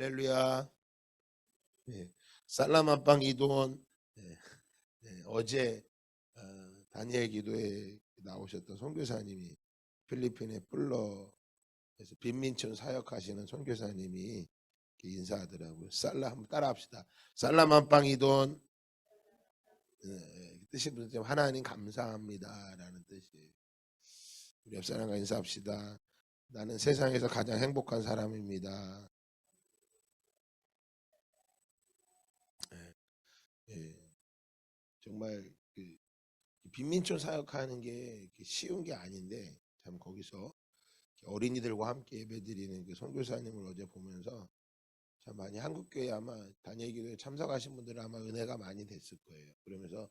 할렐루야. 예, 살라만빵 이돈. 예, 어제 다니엘 기도에 나오셨던 선교사님이 필리핀의 플러에서 빈민촌 사역하시는 선교사님이 이렇게 인사하더라고요. 한번 따라합시다. 살라만빵 이돈. 뜻이 무슨 하나님 감사합니다라는 뜻이에요. 우리 옆 사람과 인사합시다. 나는 세상에서 가장 행복한 사람입니다. 예, 예, 정말 빈민촌 사역하는 게 쉬운 게 아닌데 참 거기서 어린이들과 함께 예배드리는 그 선교사님을 어제 보면서 참 많이 한국교회 아마 다니엘교회에 참석하신 분들은 아마 은혜가 많이 됐을 거예요. 그러면서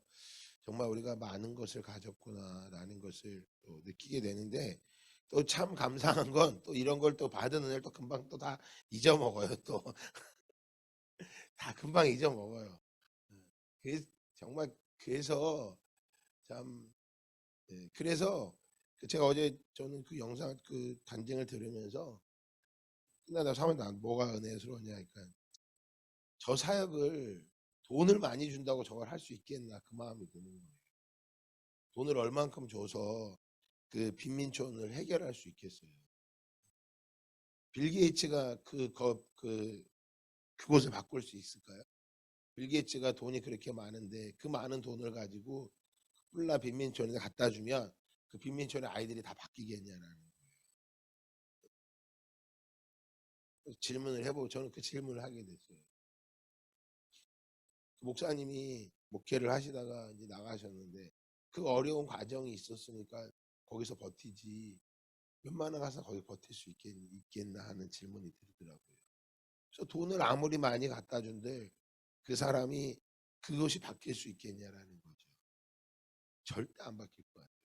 정말 우리가 많은 것을 가졌구나라는 것을 또 느끼게 되는데 또 참 감사한 건 또 이런 걸 또 받은 은혜를 또 금방 또 다 잊어먹어요. 또 다 금방 잊어먹어요. 정말 그래서 참 그래서 제가 어제 저는 그 영상 그 간증을 들으면서 끝나다 사면 난 뭐가 은혜스러웠냐 하니까 저 사역을 돈을 많이 준다고 저걸 할 수 있겠나 그 마음이 드는 거예요. 돈을 얼만큼 줘서 그 빈민촌을 해결할 수 있겠어요. 빌 게이츠가 그곳을 바꿀 수 있을까요? 빌 게이츠가 돈이 그렇게 많은데 그 많은 돈을 가지고 뿔라 빈민촌에 갖다 주면 그 빈민촌의 아이들이 다 바뀌겠냐라는 질문을 해보고 저는 그 질문을 하게 됐어요. 그 목사님이 목회를 하시다가 이제 나가셨는데 그 어려운 과정이 있었으니까 거기서 버티지 웬만한 가서 거기 버틸 수 있겠나 하는 질문이 들더라고요. 그래서 돈을 아무리 많이 갖다 준들 그 사람이 그것이 바뀔 수 있겠냐라는 거죠. 절대 안 바뀔 것 같아요.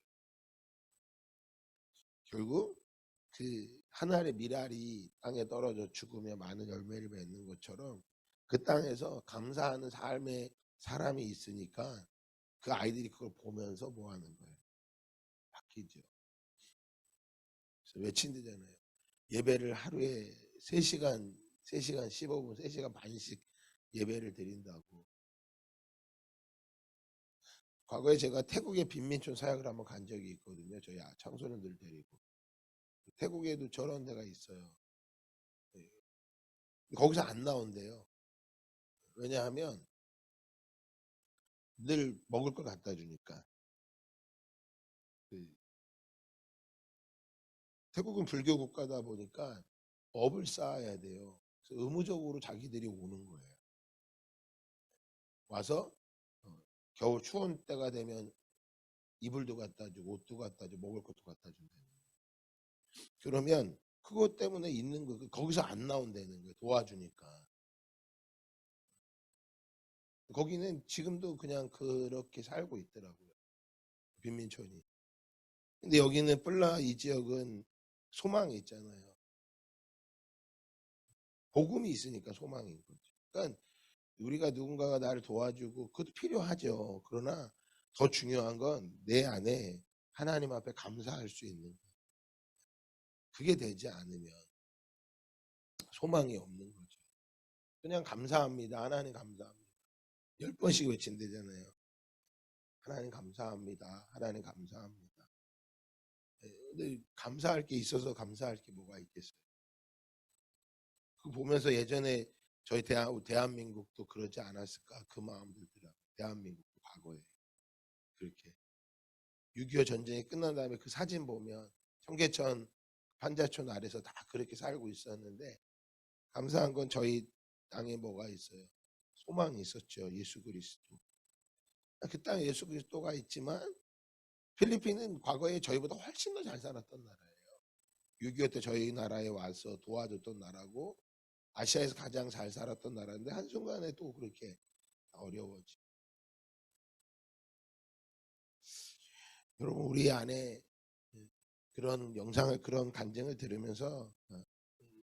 결국 그 한 알의 밀알이 땅에 떨어져 죽으며 많은 열매를 맺는 것처럼 그 땅에서 감사하는 삶의 사람이 있으니까 그 아이들이 그걸 보면서 뭐 하는 거예요? 바뀌죠. 그래서 외친대잖아요. 예배를 하루에 3시간, 3시간 15분, 3시간 반씩 예배를 드린다고. 과거에 제가 태국의 빈민촌 사역을 한번 간 적이 있거든요. 저희 청소년들 데리고. 태국에도 저런 데가 있어요. 네. 거기서 안 나온대요. 왜냐하면 늘 먹을 걸 갖다 주니까. 그 태국은 불교 국가다 보니까 업을 쌓아야 돼요. 그래서 의무적으로 자기들이 오는 거예요. 와서 겨울 추운 때가 되면 이불도 갖다 주고 옷도 갖다 주고 먹을 것도 갖다 준다는 거예요. 그러면 그것 때문에 있는 거 거기서 안 나온다는 거예요. 도와주니까. 거기는 지금도 그냥 그렇게 살고 있더라고요. 빈민촌이. 근데 여기는 뿔라 이 지역은 소망이 있잖아요. 복음이 있으니까 소망인 거죠. 그러니까 우리가 누군가가 나를 도와주고 그것도 필요하죠. 그러나 더 중요한 건 내 안에 하나님 앞에 감사할 수 있는 거. 그게 되지 않으면 소망이 없는 거죠. 그냥 감사합니다. 하나님 감사합니다. 10번씩 외친대잖아요. 하나님 감사합니다. 하나님 감사합니다. 근데 감사할 게 있어서 감사할 게 뭐가 있겠어요. 그 보면서 예전에 저희 대한민국도 그러지 않았을까 그 마음 들더라고요. 대한민국도 과거에 그렇게 6.25 전쟁이 끝난 다음에 그 사진 보면 청계천 판자촌 아래서 다 그렇게 살고 있었는데 감사한 건 저희 땅에 뭐가 있어요. 소망이 있었죠. 예수 그리스도. 그 땅에 예수 그리스도가 있지만 필리핀은 과거에 저희보다 훨씬 더 잘 살았던 나라예요. 6.25 때 저희 나라에 와서 도와줬던 나라고 아시아에서 가장 잘 살았던 나라인데 한순간에 또 그렇게 어려워지. 여러분 우리 안에 그런 영상을 그런 간증을 들으면서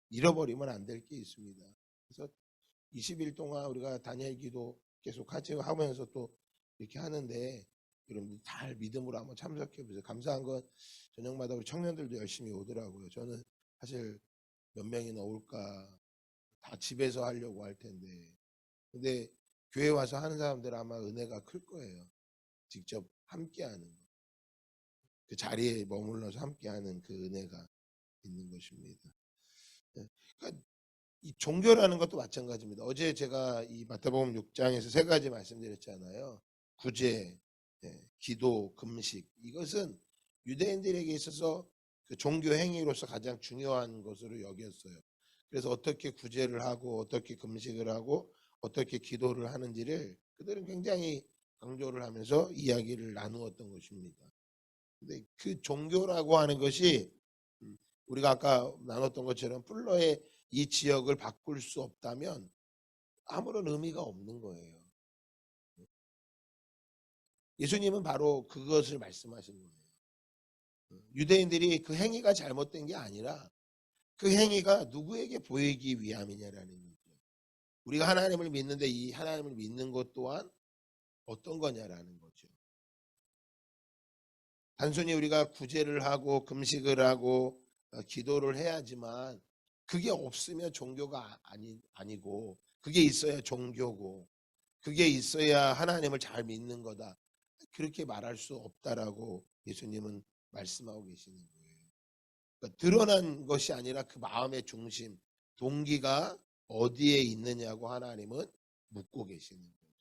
잃어버리면 안 될 게 있습니다. 그래서 20일 동안 우리가 다니엘 기도 계속 하면서 또 이렇게 하는데 여러분들 잘 믿음으로 한번 참석해 보세요. 감사한 건 저녁마다 우리 청년들도 열심히 오더라고요. 저는 사실 몇 명이나 올까 다 집에서 하려고 할 텐데. 근데 교회 와서 하는 사람들 아마 은혜가 클 거예요. 직접 함께하는 거. 그 자리에 머물러서 함께하는 그 은혜가 있는 것입니다. 예. 그러니까 이 종교라는 것도 마찬가지입니다. 어제 제가 이 마태복음 6장에서 세 가지 말씀드렸잖아요. 구제, 기도, 금식. 이것은 유대인들에게 있어서 그 종교 행위로서 가장 중요한 것으로 여겼어요. 그래서 어떻게 구제를 하고 어떻게 금식을 하고 어떻게 기도를 하는지를 그들은 굉장히 강조를 하면서 이야기를 나누었던 것입니다. 근데 그 종교라고 하는 것이 우리가 아까 나눴던 것처럼 플러의 이 지역을 바꿀 수 없다면 아무런 의미가 없는 거예요. 예수님은 바로 그것을 말씀하신 거예요. 유대인들이 그 행위가 잘못된 게 아니라 그 행위가 누구에게 보이기 위함이냐라는 거죠. 우리가 하나님을 믿는데 이 하나님을 믿는 것 또한 어떤 거냐라는 거죠. 단순히 우리가 구제를 하고 금식을 하고 기도를 해야지만 그게 없으면 종교가 아니고 그게 있어야 종교고 그게 있어야 하나님을 잘 믿는 거다. 그렇게 말할 수 없다라고 예수님은 말씀하고 계시는 거예요. 그러니까 드러난 것이 아니라 그 마음의 중심, 동기가 어디에 있느냐고 하나님은 묻고 계시는 거예요.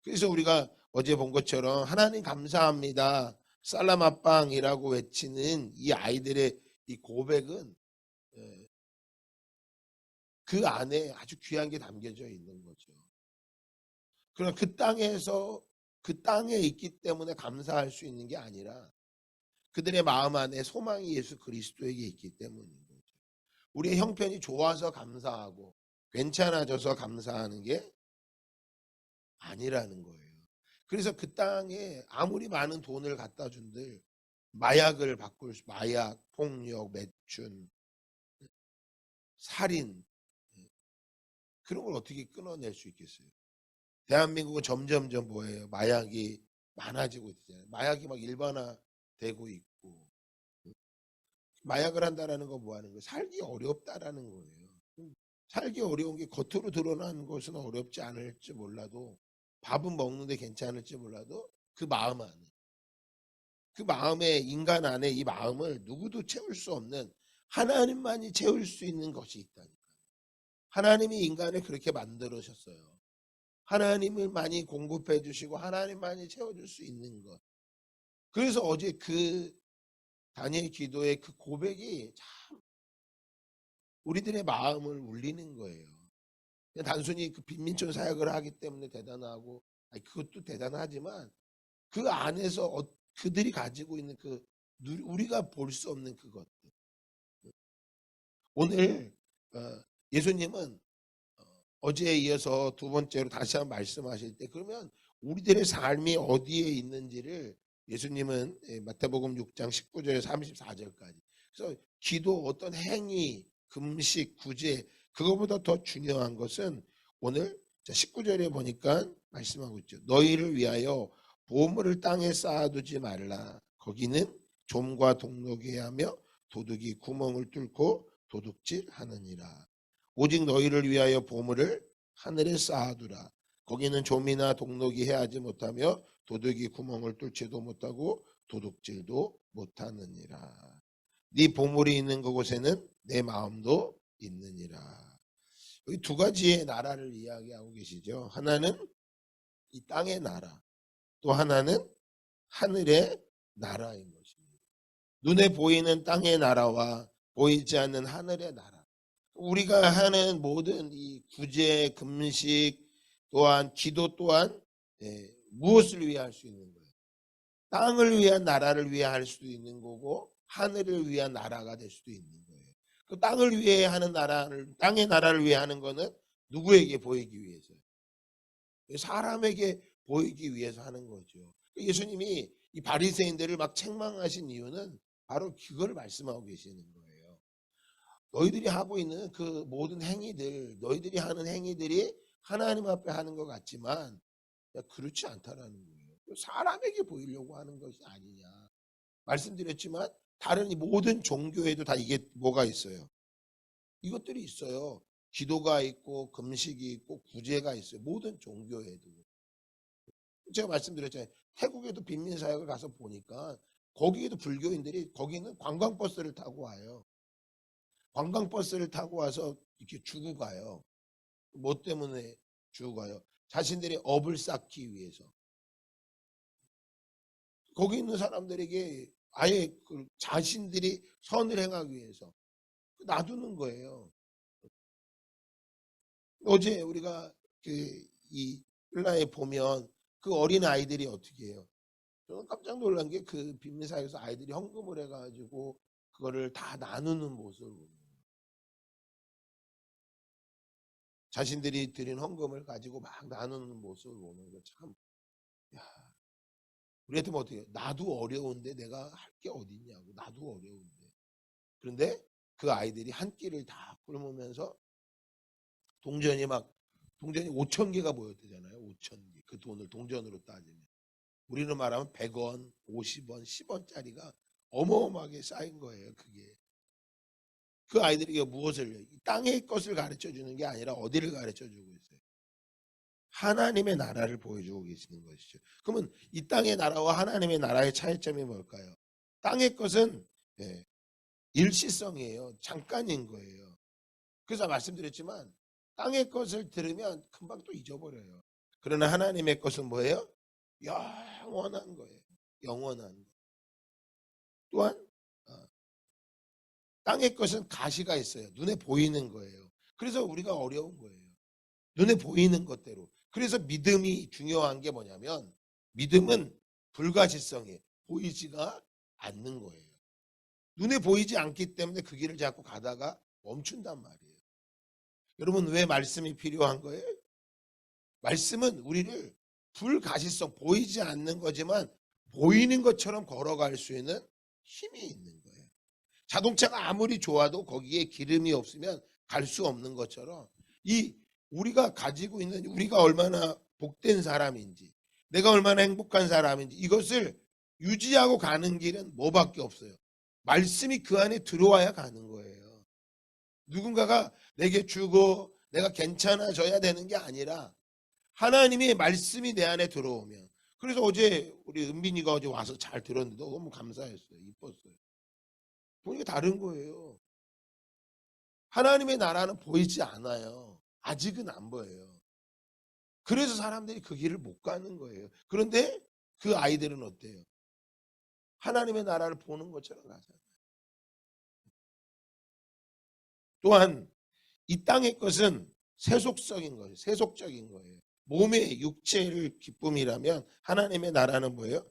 그래서 우리가 어제 본 것처럼 하나님 감사합니다. 살라마빵이라고 외치는 이 아이들의 이 고백은 그 안에 아주 귀한 게 담겨져 있는 거죠. 그러나 그 땅에서 그 땅에 있기 때문에 감사할 수 있는 게 아니라 그들의 마음 안에 소망이 예수 그리스도에게 있기 때문인 거죠. 우리의 형편이 좋아서 감사하고 괜찮아져서 감사하는 게 아니라는 거예요. 그래서 그 땅에 아무리 많은 돈을 갖다 준들 마약을 마약, 폭력, 매춘, 살인 그런 걸 어떻게 끊어낼 수 있겠어요? 대한민국은 점점점 뭐예요? 마약이 많아지고 있잖아요. 마약이 막 일반화되고 있고 마약을 한다라는 건 뭐 하는 거예요? 살기 어렵다라는 거예요. 살기 어려운 게 겉으로 드러나는 것은 어렵지 않을지 몰라도 밥은 먹는데 괜찮을지 몰라도 그 마음 안에 그 마음에 인간 안에 이 마음을 누구도 채울 수 없는 하나님만이 채울 수 있는 것이 있다니까요. 하나님이 인간을 그렇게 만들으셨어요. 하나님을 많이 공급해 주시고 하나님만이 채워줄 수 있는 것. 그래서 어제 그 다니엘 기도의 그 고백이 참 우리들의 마음을 울리는 거예요. 그냥 단순히 그 빈민촌 사역을 하기 때문에 대단하고 그것도 대단하지만 그 안에서 그들이 가지고 있는 그 우리가 볼 수 없는 그것들. 오늘 예수님은 어제에 이어서 두 번째로 다시 한번 말씀하실 때 그러면 우리들의 삶이 어디에 있는지를 예수님은 마태복음 6장 19절에서 34절까지 그래서 기도 어떤 행위 금식 구제 그거보다 더 중요한 것은 오늘 19절에 보니까 말씀하고 있죠. 너희를 위하여 보물을 땅에 쌓아두지 말라. 거기는 좀과 동록이 하며 도둑이 구멍을 뚫고 도둑질하느니라. 오직 너희를 위하여 보물을 하늘에 쌓아두라. 거기는 좀이나 동록이 해하지 못하며 도둑이 구멍을 뚫지도 못하고 도둑질도 못하느니라. 네 보물이 있는 그곳에는 내 마음도 있느니라. 여기 두 가지의 나라를 이야기하고 계시죠. 하나는 이 땅의 나라, 또 하나는 하늘의 나라인 것입니다. 눈에 보이는 땅의 나라와 보이지 않는 하늘의 나라. 우리가 하는 모든 이 구제, 금식, 또한 기도 또한 무엇을 위해 할 수 있는 거예요? 땅을 위한 나라를 위해 할 수도 있는 거고 하늘을 위한 나라가 될 수도 있는 거예요. 그 땅을 위해 하는 나라를 땅의 나라를 위해 하는 거는 누구에게 보이기 위해서요? 사람에게 보이기 위해서 하는 거죠. 예수님이 이 바리새인들을 막 책망하신 이유는 바로 그걸 말씀하고 계시는 거예요. 너희들이 하고 있는 그 모든 행위들, 너희들이 하는 행위들이 하나님 앞에 하는 것 같지만 그렇지 않다라는 거예요. 사람에게 보이려고 하는 것이 아니냐. 말씀드렸지만 다른 모든 종교에도 다 이게 뭐가 있어요. 이것들이 있어요. 기도가 있고 금식이 있고 구제가 있어요. 모든 종교에도. 제가 말씀드렸잖아요. 태국에도 빈민사역을 가서 보니까 거기에도 불교인들이 거기는 관광버스를 타고 와요. 관광버스를 타고 와서 이렇게 주고 가요. 뭐 때문에 주고 가요? 자신들의 업을 쌓기 위해서. 거기 있는 사람들에게 아예 그 자신들이 선을 행하기 위해서 놔두는 거예요. 어제 우리가 이 일라에 보면 그 어린 아이들이 어떻게 해요? 저는 깜짝 놀란 게 그 빈민사에서 아이들이 헌금을 해가지고 그거를 다 나누는 모습을 보는 거예요. 자신들이 드린 헌금을 가지고 막 나누는 모습을 보는 거 참, 야, 우리한테 뭐 어떻게 해요? 나도 어려운데 내가 할 게 어딨냐고. 나도 어려운데. 그런데 그 아이들이 한 끼를 다 굶으면서 동전이 5천 개가 모였대잖아요. 5천 개. 그 돈을 동전으로 따지면. 우리는 말하면 100원, 50원, 10원짜리가 어마어마하게 쌓인 거예요. 그게. 그 아이들에게 무엇을 땅의 것을 가르쳐 주는 게 아니라 어디를 가르쳐 주고 있어요? 하나님의 나라를 보여주고 계시는 것이죠. 그러면 이 땅의 나라와 하나님의 나라의 차이점이 뭘까요? 땅의 것은 일시성이에요. 잠깐인 거예요. 그래서 말씀드렸지만 땅의 것을 들으면 금방 또 잊어버려요. 그러나 하나님의 것은 뭐예요? 영원한 거예요. 영원한 거. 또한 땅의 것은 가시가 있어요. 눈에 보이는 거예요. 그래서 우리가 어려운 거예요. 눈에 보이는 것대로. 그래서 믿음이 중요한 게 뭐냐면 믿음은 불가시성에 보이지가 않는 거예요. 눈에 보이지 않기 때문에 그 길을 자꾸 가다가 멈춘단 말이에요. 여러분 왜 말씀이 필요한 거예요? 말씀은 우리를 불가시성 보이지 않는 거지만 보이는 것처럼 걸어갈 수 있는 힘이 있는 거예요. 자동차가 아무리 좋아도 거기에 기름이 없으면 갈 수 없는 것처럼 이 우리가 가지고 있는 우리가 얼마나 복된 사람인지 내가 얼마나 행복한 사람인지 이것을 유지하고 가는 길은 뭐밖에 없어요. 말씀이 그 안에 들어와야 가는 거예요. 누군가가 내게 주고 내가 괜찮아져야 되는 게 아니라 하나님의 말씀이 내 안에 들어오면 그래서 어제 우리 은빈이가 어제 와서 잘 들었는데 너무 감사했어요. 이뻤어요. 보니까 다른 거예요. 하나님의 나라는 보이지 않아요. 아직은 안 보여요. 그래서 사람들이 그 길을 못 가는 거예요. 그런데 그 아이들은 어때요? 하나님의 나라를 보는 것처럼 가잖아요. 또한 이 땅의 것은 세속적인 거예요. 세속적인 거예요. 몸의 육체를 기쁨이라면 하나님의 나라는 뭐예요?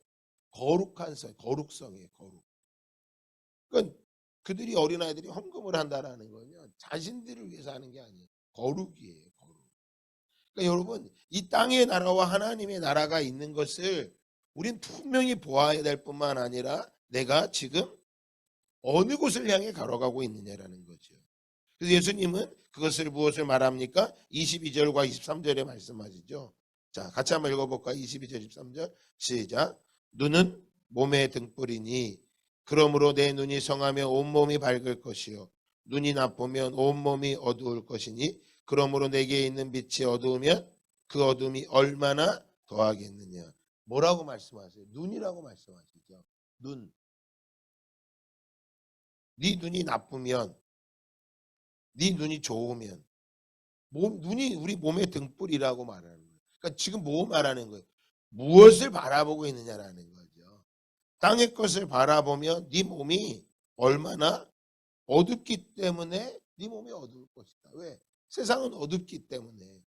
거룩한 성, 거룩성이에요. 거룩. 그러니까 그들이 어린아이들이 헌금을 한다라는 거는요. 자신들을 위해서 하는 게 아니에요. 거룩이에요. 거룩. 그러니까 여러분 이 땅의 나라와 하나님의 나라가 있는 것을 우린 분명히 보아야 될 뿐만 아니라 내가 지금 어느 곳을 향해 걸어가고 있느냐라는 거죠. 그래서 예수님은 그것을 무엇을 말합니까? 22절과 23절에 말씀하시죠. 자, 같이 한번 읽어볼까요? 22절, 23절 시작. 눈은 몸의 등불이니 그러므로 내 눈이 성하며 온몸이 밝을 것이요 눈이 나쁘면 온몸이 어두울 것이니 그러므로 내게 있는 빛이 어두우면 그 어둠이 얼마나 더하겠느냐. 뭐라고 말씀하세요? 눈이라고 말씀하시죠. 눈. 네 눈이 나쁘면 네 눈이 좋으면 눈이 우리 몸의 등불이라고 말하는 거예요. 그러니까 지금 뭐 말하는 거예요? 무엇을 바라보고 있느냐라는 거죠. 땅의 것을 바라보면 네 몸이 얼마나 어둡기 때문에 네 몸이 어두울 것이다. 왜? 세상은 어둡기 때문에.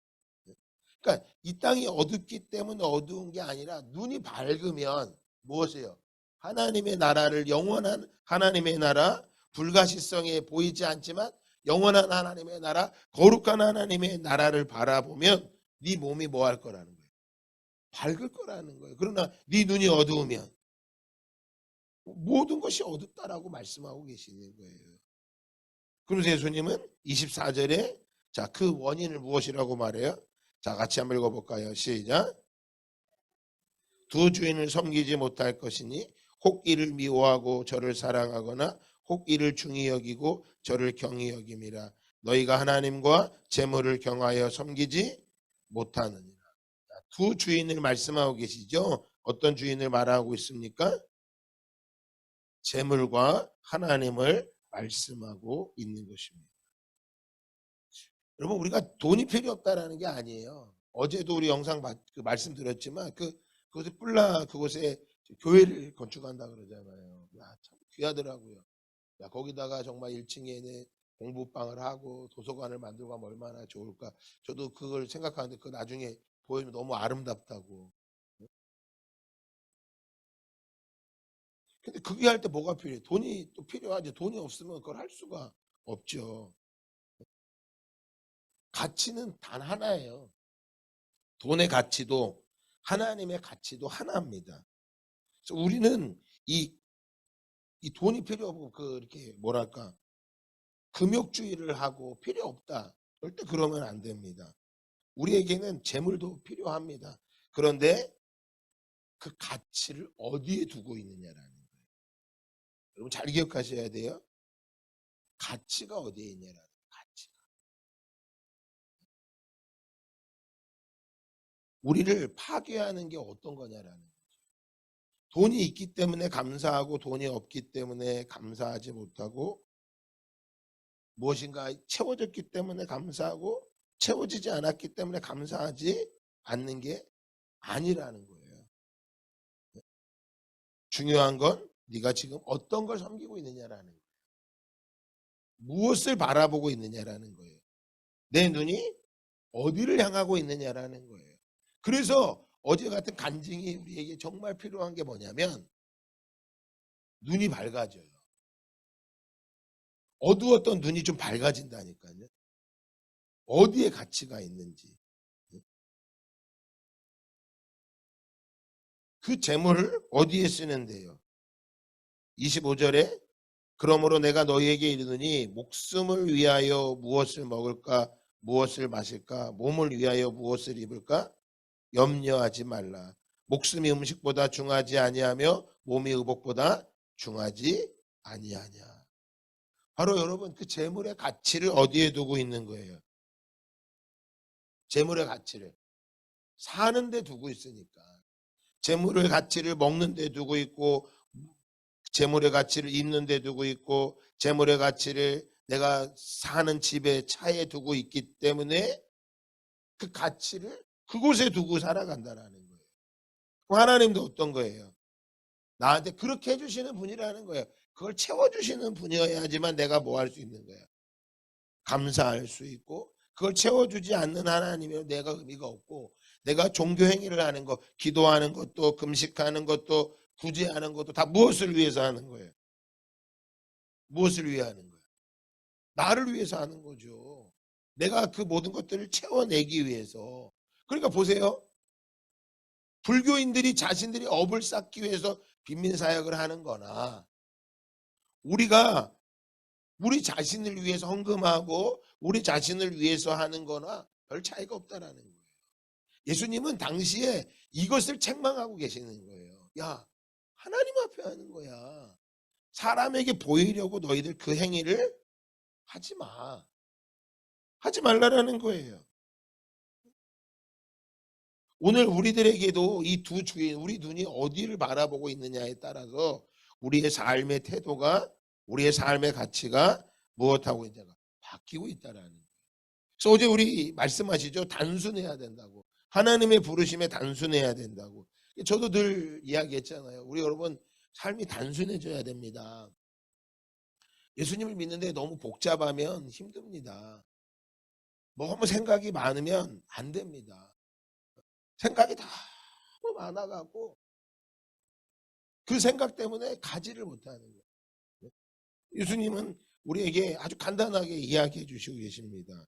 그러니까 이 땅이 어둡기 때문에 어두운 게 아니라 눈이 밝으면 무엇이에요? 하나님의 나라를 영원한 하나님의 나라 불가시성에 보이지 않지만 영원한 하나님의 나라 거룩한 하나님의 나라를 바라보면 네 몸이 뭐 할 거라는 거예요? 밝을 거라는 거예요. 그러나 네 눈이 어두우면 모든 것이 어둡다라고 말씀하고 계시는 거예요. 그러면서 예수님은 24절에 자, 그 원인을 무엇이라고 말해요? 자, 같이 한번 읽어볼까요? 시작. 두 주인을 섬기지 못할 것이니 혹 이를 미워하고 저를 사랑하거나 혹 이를 중히 여기고 저를 경히 여김이라. 너희가 하나님과 재물을 경하여 섬기지 못하느니라. 두 주인을 말씀하고 계시죠. 어떤 주인을 말하고 있습니까? 재물과 하나님을 말씀하고 있는 것입니다. 여러분, 우리가 돈이 필요 없다라는 게 아니에요. 어제도 우리 영상 말씀드렸지만 그곳에 그곳에 교회를 건축한다 그러잖아요. 야, 참 귀하더라고요. 야, 거기다가 정말 1층에는 공부방을 하고 도서관을 만들고 하면 얼마나 좋을까. 저도 그걸 생각하는데 그 나중에 보이면 너무 아름답다고. 근데 그게 할 때 뭐가 필요해? 돈이 또 필요하지. 돈이 없으면 그걸 할 수가 없죠. 가치는 단 하나예요. 돈의 가치도 하나님의 가치도 하나입니다. 그래서 우리는 이 돈이 필요 없고 이렇게 뭐랄까 금욕주의를 하고 필요 없다. 절대 그러면 안 됩니다. 우리에게는 재물도 필요합니다. 그런데 그 가치를 어디에 두고 있느냐라는 거예요. 여러분 잘 기억하셔야 돼요. 가치가 어디에 있냐라는 거예요. 가치가. 우리를 파괴하는 게 어떤 거냐라는 거예요. 돈이 있기 때문에 감사하고 돈이 없기 때문에 감사하지 못하고 무엇인가 채워졌기 때문에 감사하고 채워지지 않았기 때문에 감사하지 않는 게 아니라는 거예요. 중요한 건 네가 지금 어떤 걸 섬기고 있느냐라는 거예요. 무엇을 바라보고 있느냐라는 거예요. 내 눈이 어디를 향하고 있느냐라는 거예요. 그래서 어제 같은 간증이 우리에게 정말 필요한 게 뭐냐면 눈이 밝아져요. 어두웠던 눈이 좀 밝아진다니까요. 어디에 가치가 있는지. 그 재물을 어디에 쓰는데요. 25절에 그러므로 내가 너희에게 이르노니 목숨을 위하여 무엇을 먹을까 무엇을 마실까 몸을 위하여 무엇을 입을까 염려하지 말라. 목숨이 음식보다 중하지 아니하며 몸이 의복보다 중하지 아니하냐. 바로 여러분 그 재물의 가치를 어디에 두고 있는 거예요. 재물의 가치를 사는 데 두고 있으니까. 재물의 가치를 먹는 데 두고 있고 재물의 가치를 입는 데 두고 있고 재물의 가치를 내가 사는 집에 차에 두고 있기 때문에 그 가치를 그곳에 두고 살아간다라는 거예요. 하나님도 어떤 거예요? 나한테 그렇게 해주시는 분이라는 거예요. 그걸 채워주시는 분이어야지만 내가 뭐 할 수 있는 거예요. 감사할 수 있고 그걸 채워주지 않는 하나님이면 내가 의미가 없고 내가 종교 행위를 하는 것, 기도하는 것도 금식하는 것도 구제하는 것도 다 무엇을 위해서 하는 거예요? 무엇을 위해 하는 거예요? 나를 위해서 하는 거죠. 내가 그 모든 것들을 채워내기 위해서. 그러니까 보세요. 불교인들이 자신들이 업을 쌓기 위해서 빈민사역을 하는 거나 우리가 우리 자신을 위해서 헌금하고 우리 자신을 위해서 하는 거나 별 차이가 없다라는 거예요. 예수님은 당시에 이것을 책망하고 계시는 거예요. 야, 하나님 앞에 하는 거야. 사람에게 보이려고 너희들 그 행위를 하지 마. 하지 말라라는 거예요. 오늘 우리들에게도 이 두 주인, 우리 눈이 어디를 바라보고 있느냐에 따라서 우리의 삶의 태도가, 우리의 삶의 가치가 무엇하고 있냐가 바뀌고 있다라는 거예요. 그래서 어제 우리 말씀하시죠. 단순해야 된다고. 하나님의 부르심에 단순해야 된다고. 저도 늘 이야기했잖아요. 우리 여러분 삶이 단순해져야 됩니다. 예수님을 믿는데 너무 복잡하면 힘듭니다. 너무 생각이 많으면 안 됩니다. 생각이 너무 많아가고 그 생각 때문에 가지를 못하는 거예요. 예수님은 우리에게 아주 간단하게 이야기해 주시고 계십니다.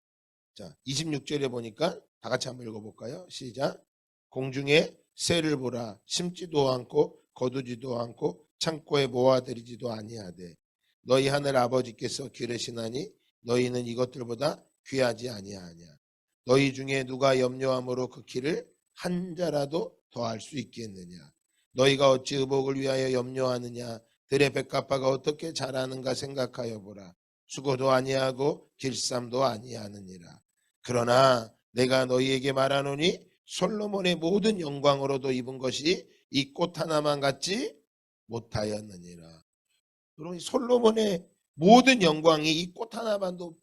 자, 26절에 보니까 다 같이 한번 읽어볼까요? 시작. 공중에 새를 보라. 심지도 않고 거두지도 않고 창고에 모아들이지도 아니하되 너희 하늘 아버지께서 기르시나니 너희는 이것들보다 귀하지 아니하냐. 너희 중에 누가 염려함으로 그 키를 한 자라도 더할 수 있겠느냐. 너희가 어찌 의복을 위하여 염려하느냐. 들의 백합화가 어떻게 자라는가 생각하여 보라. 수고도 아니하고 길쌈도 아니하느니라. 그러나 내가 너희에게 말하노니 솔로몬의 모든 영광으로도 입은 것이 이 꽃 하나만 같지 못하였느니라. 여러분, 솔로몬의 모든 영광이 이 꽃 하나만도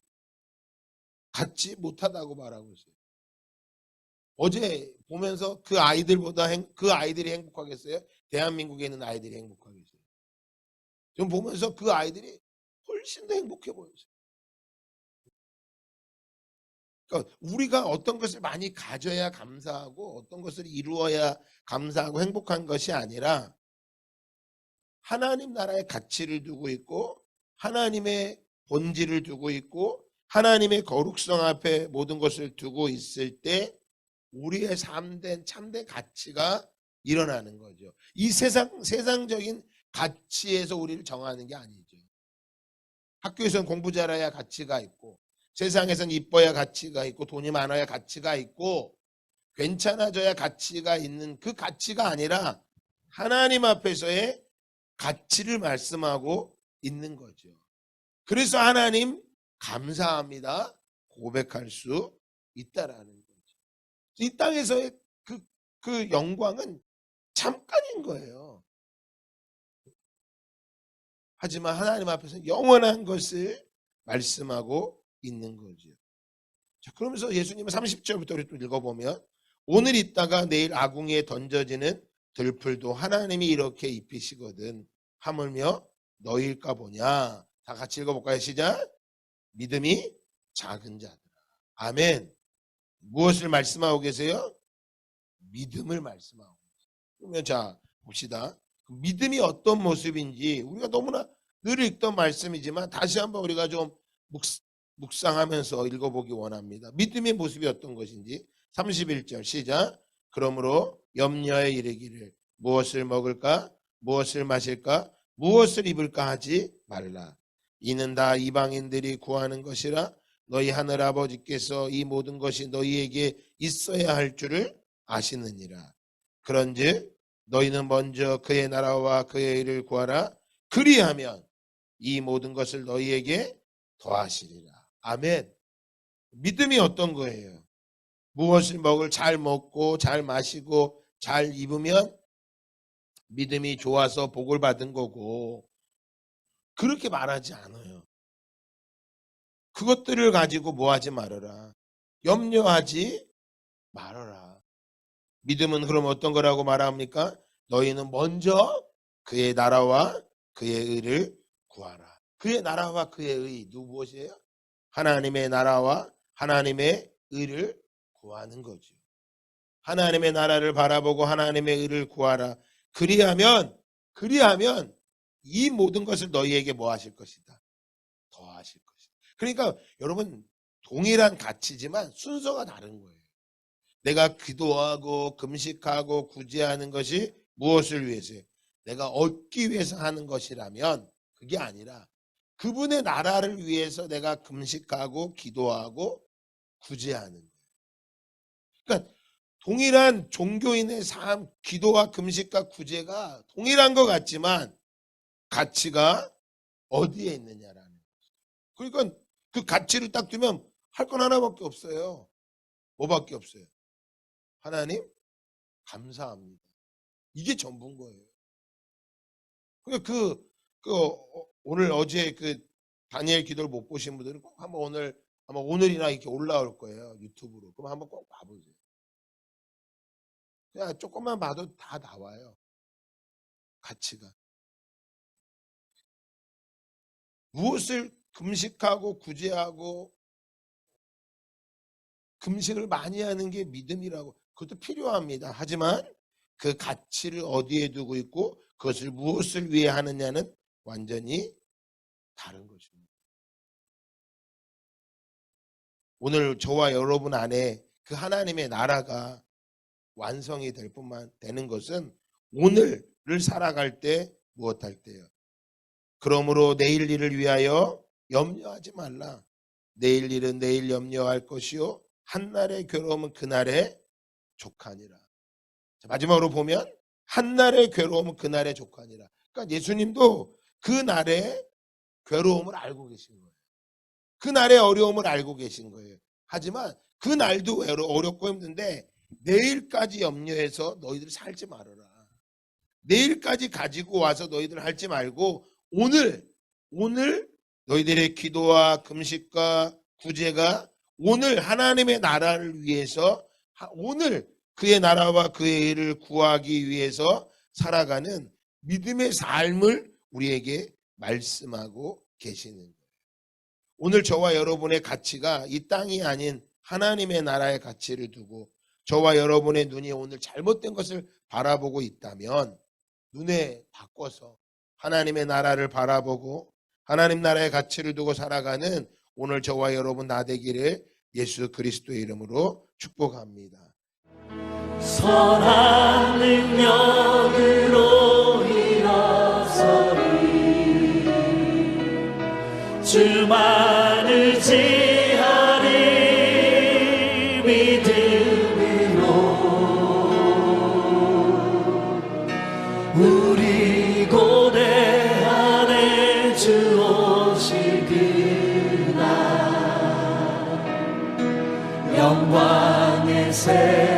갖지 못하다고 말하고 있어요. 어제 보면서 그 아이들이 행복하겠어요? 대한민국에 있는 아이들이 행복하겠어요? 좀 보면서 그 아이들이 훨씬 더 행복해 보였어요. 그러니까 우리가 어떤 것을 많이 가져야 감사하고 어떤 것을 이루어야 감사하고 행복한 것이 아니라 하나님 나라의 가치를 두고 있고 하나님의 본질을 두고 있고 하나님의 거룩성 앞에 모든 것을 두고 있을 때 우리의 참된 가치가 일어나는 거죠. 이 세상적인 가치에서 우리를 정하는 게 아니죠. 학교에서는 공부 잘해야 가치가 있고 세상에서는 이뻐야 가치가 있고 돈이 많아야 가치가 있고 괜찮아져야 가치가 있는 그 가치가 아니라 하나님 앞에서의 가치를 말씀하고 있는 거죠. 그래서 하나님 감사합니다 고백할 수 있다라는 거죠. 이 땅에서의 그 영광은 잠깐인 거예요. 하지만 하나님 앞에서 영원한 것을 말씀하고 있는 거죠. 자, 그러면서 예수님은 30절부터 우리 또 읽어보면 오늘 있다가 내일 아궁이에 던져지는 들풀도 하나님이 이렇게 입히시거든 하물며 너희일까 보냐. 다 같이 읽어볼까요? 시작. 믿음이 작은 자들아. 아멘. 무엇을 말씀하고 계세요? 믿음을 말씀하고 계세요. 그러면 자 봅시다. 믿음이 어떤 모습인지 우리가 너무나 늘 읽던 말씀이지만 다시 한번 우리가 좀 묵상하면서 읽어보기 원합니다. 믿음의 모습이 어떤 것인지 31절 시작. 그러므로 염려에 이르기를 무엇을 먹을까 무엇을 마실까 무엇을 입을까 하지 말라. 이는 다 이방인들이 구하는 것이라 너희 하늘 아버지께서 이 모든 것이 너희에게 있어야 할 줄을 아시느니라. 그런즉 너희는 먼저 그의 나라와 그의 일을 구하라. 그리하면 이 모든 것을 너희에게 더하시리라. 아멘. 믿음이 어떤 거예요? 무엇을 잘 먹고 잘 마시고 잘 입으면 믿음이 좋아서 복을 받은 거고 그렇게 말하지 않아요. 그것들을 가지고 뭐 하지 말아라. 염려하지 말아라. 믿음은 그럼 어떤 거라고 말합니까? 너희는 먼저 그의 나라와 그의 의를 구하라. 그의 나라와 그의 의 무엇이에요? 하나님의 나라와 하나님의 의를 구하는 거죠. 하나님의 나라를 바라보고 하나님의 의를 구하라. 그리하면 이 모든 것을 너희에게 뭐 하실 것이다? 더 하실 것이다. 그러니까 여러분 동일한 가치지만 순서가 다른 거예요. 내가 기도하고 금식하고 구제하는 것이 무엇을 위해서요? 내가 얻기 위해서 하는 것이라면 그게 아니라 그분의 나라를 위해서 내가 금식하고 기도하고 구제하는 거예요. 그러니까 동일한 종교인의 삶, 기도와 금식과 구제가 동일한 것 같지만 가치가 어디에 있느냐라는 거죠. 그러니까 그 가치를 딱 두면 할 건 하나밖에 없어요. 뭐밖에 없어요? 하나님 감사합니다. 이게 전부인 거예요. 그러니까 오늘 어제 그 다니엘 기도를 못 보신 분들은 꼭 한번 아마 오늘이나 이렇게 올라올 거예요. 유튜브로. 그럼 한번 꼭 봐보세요. 그냥 조금만 봐도 다 나와요. 가치가. 무엇을 금식하고 구제하고 금식을 많이 하는 게 믿음이라고. 그것도 필요합니다. 하지만 그 가치를 어디에 두고 있고 그것을 무엇을 위해 하느냐는 완전히 다른 것입니다. 오늘 저와 여러분 안에 그 하나님의 나라가 완성이 될 뿐만 되는 것은 오늘을 살아갈 때 무엇할 때요. 그러므로 내일 일을 위하여 염려하지 말라. 내일 일은 내일 염려할 것이요 한날의 괴로움은 그날의 족하니라. 마지막으로 보면 한날의 괴로움은 그날의 족하니라. 그러니까 예수님도 그날의 괴로움을 알고 계신 거예요. 그날의 어려움을 알고 계신 거예요. 하지만 그날도 어렵고 힘든데 내일까지 염려해서 너희들 살지 말아라. 내일까지 가지고 와서 너희들 할지 말고 오늘 너희들의 기도와 금식과 구제가 오늘 하나님의 나라를 위해서, 오늘 그의 나라와 그의 일을 구하기 위해서 살아가는 믿음의 삶을 우리에게 말씀하고 계시는 거예요. 오늘 저와 여러분의 가치가 이 땅이 아닌 하나님의 나라의 가치를 두고 저와 여러분의 눈이 오늘 잘못된 것을 바라보고 있다면 눈에 바꿔서 하나님의 나라를 바라보고 하나님 나라의 가치를 두고 살아가는 오늘 저와 여러분 나 되기를 예수 그리스도의 이름으로 축복합니다. 선한 능력으로 일어서리 주만을 지하리 믿음으로 우리 고대 안에 주 오실 그날 영광의 새